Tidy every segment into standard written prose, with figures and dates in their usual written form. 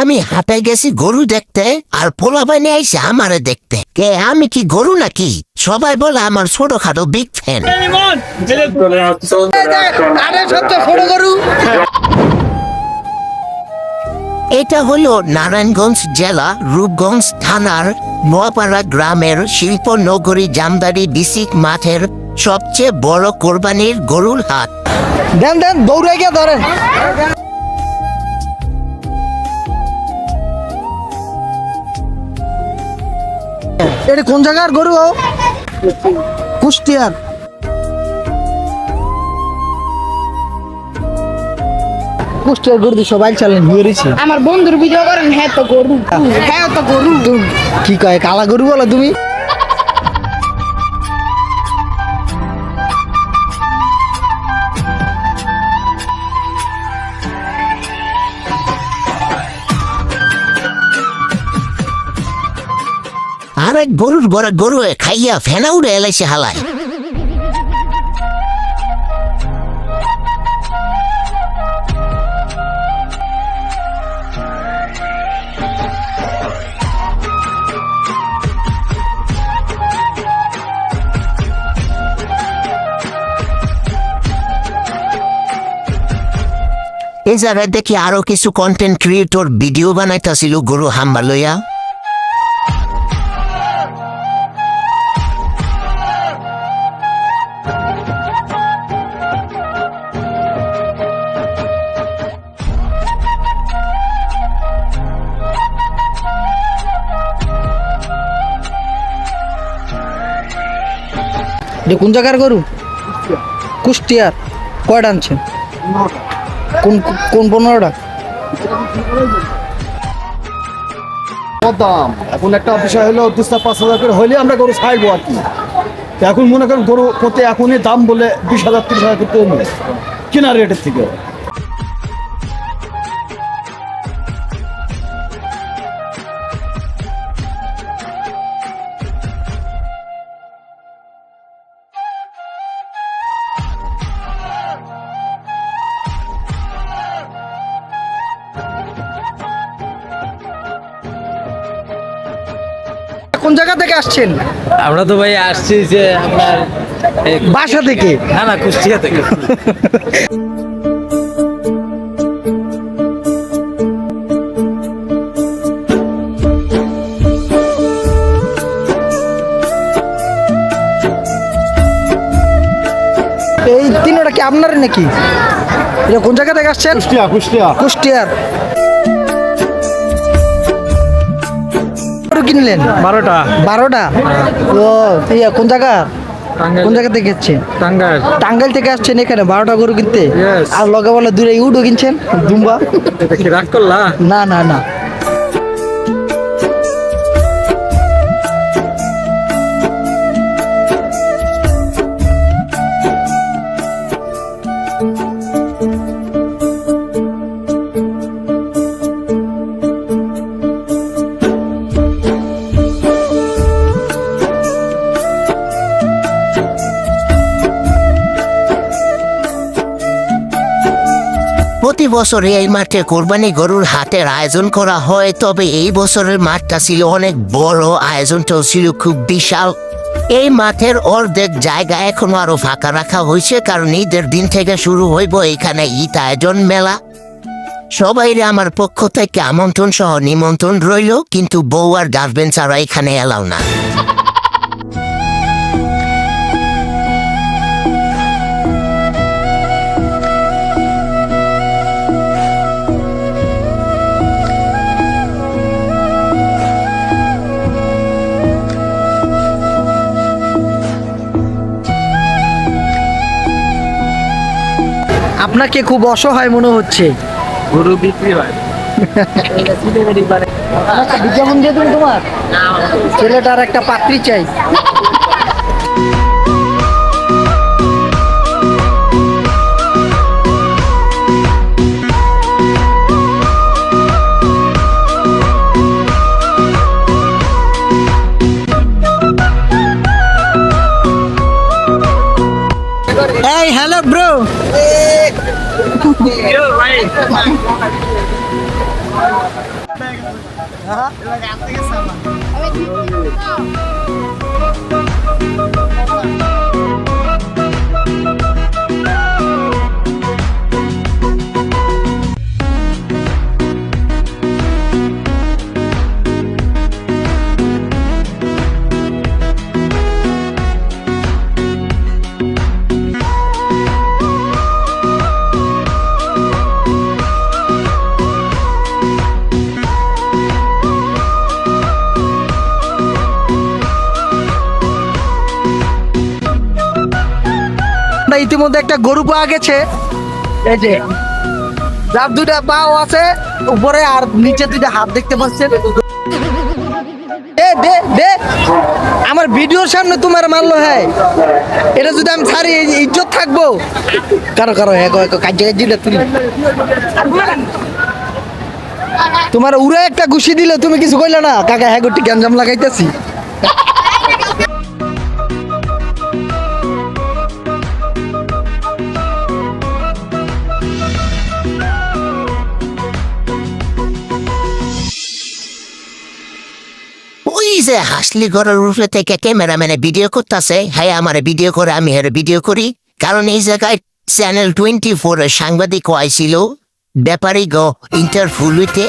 আমি হাটে গেছি গরু দেখতে আর পোলা বাইনে আইসে আমারে দেখতে। কে আমি কি গরু নাকি? সবাই বলে আমার ছোটখাটো বিগ ফ্যান। এটা হলো নারায়ণগঞ্জ জেলা রূপগঞ্জ থানার নোয়াপাড়া গ্রামের শিল্পনগরী জামদারি ডিস্ট্রিক্ট মাঠের সবচেয়ে বড় কোরবানির গরুর হাট। দেন দেন দৌড়ে গিয়ে ধরেন। এটা কোন জায়গার গরু? কুষ্টিয়ার। কুষ্টিয়ার গরু দিয়ে সবাই চালেন বেরিয়েছে। আমার বন্ধুর ভিডিও করেন, হ্যাঁ তো গরু, হ্যাঁ তো গরু। কি কয় কালা গরু বলো তুমি? আর এক গরুর বড় গরু খাইয়া ফেনা উড়ে এলাইছে হালায়। এই জায়গায় দেখি আরো কিছু কন্টেন্ট ক্রিয়েটর ভিডিও বানাইতেছিল গরু হাম্বা লইয়া। এটা কোন জায়গার গরু? কুষ্টিয়ার। কয়টা আনছেন? কোন কোন 15টা? দাম এখন একটা বিষয় হলো 2-5,000 করে হইলে আমরা গরু ছাড়বো আর কি। এখন মনে করেন গরু প্রতি এখনই দাম বলে 20,000-30,000 করতে কেনা রেটের থেকে। কোন জায়গা থেকে আসছেন? আমরা তো ভাই আসছি যে আপনার বাসা থেকে? না না, কুষ্টিয়া থেকে। এই তিনটা কি আপনার নাকি? এটা কোন জায়গা থেকে আসছেন? কুষ্টিয়া। কুষ্টিয়ার। কিনলেন 12টা? ও কোন জায়গা? কোন জায়গা থেকে এসছেন? টাঙ্গাইল থেকে আসছেন এখানে 12টা গরু কিনতে? আর লগে বলে দূরে ইউডো কিনছেন দুম্বা? রাগ করলা? না না না। প্রতি বছর এই মাঠে কোরবানি গরুর হাটের আয়োজন করা হয়, তবে এই বছরের মাঠটা ছিল অনেক বড়, আয়োজনটাও ছিল খুব বিশাল। এই মাঠের অর্ধেক জায়গা এখনো আরো ফাঁকা রাখা হয়েছে, কারণ ঈদের দিন থেকে শুরু হইব এখানে ঈদ আয়োজন মেলা। সবাইরে আমার পক্ষ থেকে আমন্ত্রণ সহ নিমন্ত্রণ রইল, কিন্তু বউ আর গার্লফ্রেন্ড ছাড়া এখানে এলাও না। আপনাকে খুব অসহায় মনে হচ্ছে। গরু বিক্রি হয়। বিজ্ঞাপন দিয়ে তুমি তোমার ছেলেটার একটা পাত্রী চাই। Hey, hello, bro. Yo, bhai. ইতিমধ্যে একটা গরু পাওয়া গেছে, এই যে যার দুইটা পাও আছে উপরে আর নিচে দুইটা হাত দেখতে পাচ্ছেন। দে দে আমার ভিডিওর সামনে তোমার মারলো, হ্যাঁ এটা যদি আমি ছাড়ি ইজ্জত থাকবো কারো কারো হ্যাঁ কাজে কাজে তুলি তোমার উড়ে একটা ঘুষি দিলে তুমি কিছু কইলে না কাকা, হ্যাঁ গোটি গ্যাঞ্জাম লাগাইতেছি। ওই যে হাসলি ঘরের উপরে থেকে ক্যামেরাম্যানে ভিডিও করতেছে, হ্যাঁ আমার ভিডিও করে আমি হের ভিডিও করি, কারণ এই জায়গায় চ্যানেল 24 এর সাংবাদিক আইছিল ব্যাপারী গো ইন্টারভিউ লইতে।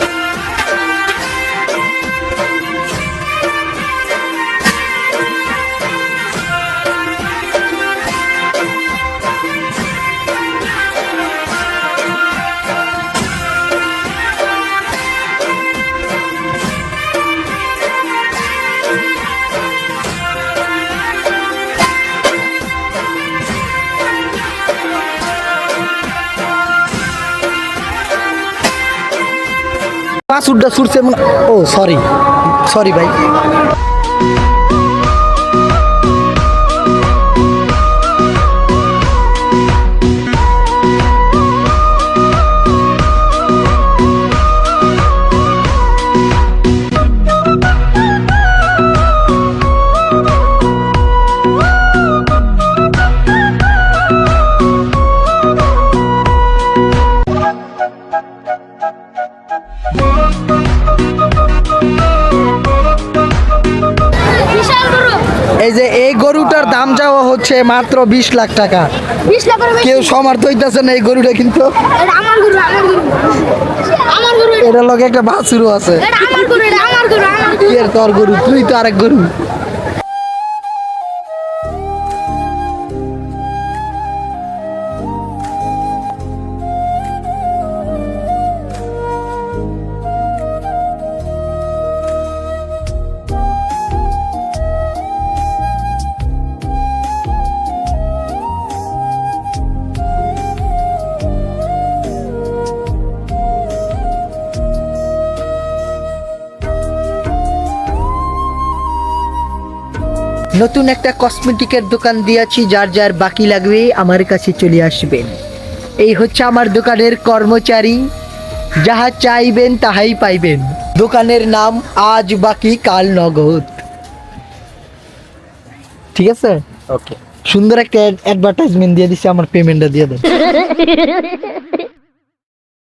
পাসুরটা ছুটছে ও সরি সরি ভাই। এই যে এই গরুটার দাম যাওয়া হচ্ছে মাত্র 20 লাখ টাকা। 20 লাখ করে কেউ সমর্থ হইতেছে না এই গরুটা, কিন্তু এটা আমার গরু, আমার গরু, আমার গরু, এটার লগে একটা বাছুরও আছে। এটা আমার গরু, এটা আমার গরু, আমার গরু। কি এর তোর গরু, তুই তো আরেক গরু। নতুন একটা কসমেটিকের দোকান দিয়েছি, যার যার বাকি লাগবে আমার কাছে চলে আসবেন। এই হচ্ছে আমার দোকানের কর্মচারী, যাহা চাইবেন তাহাই পাইবেন। দোকানের নাম আজ বাকি কাল নগদ। ঠিক আছে, ওকে। সুন্দর একটা অ্যাডভার্টাইজমেন্ট দিয়ে দিছি, আমার পেমেন্টটা দিয়ে দেন।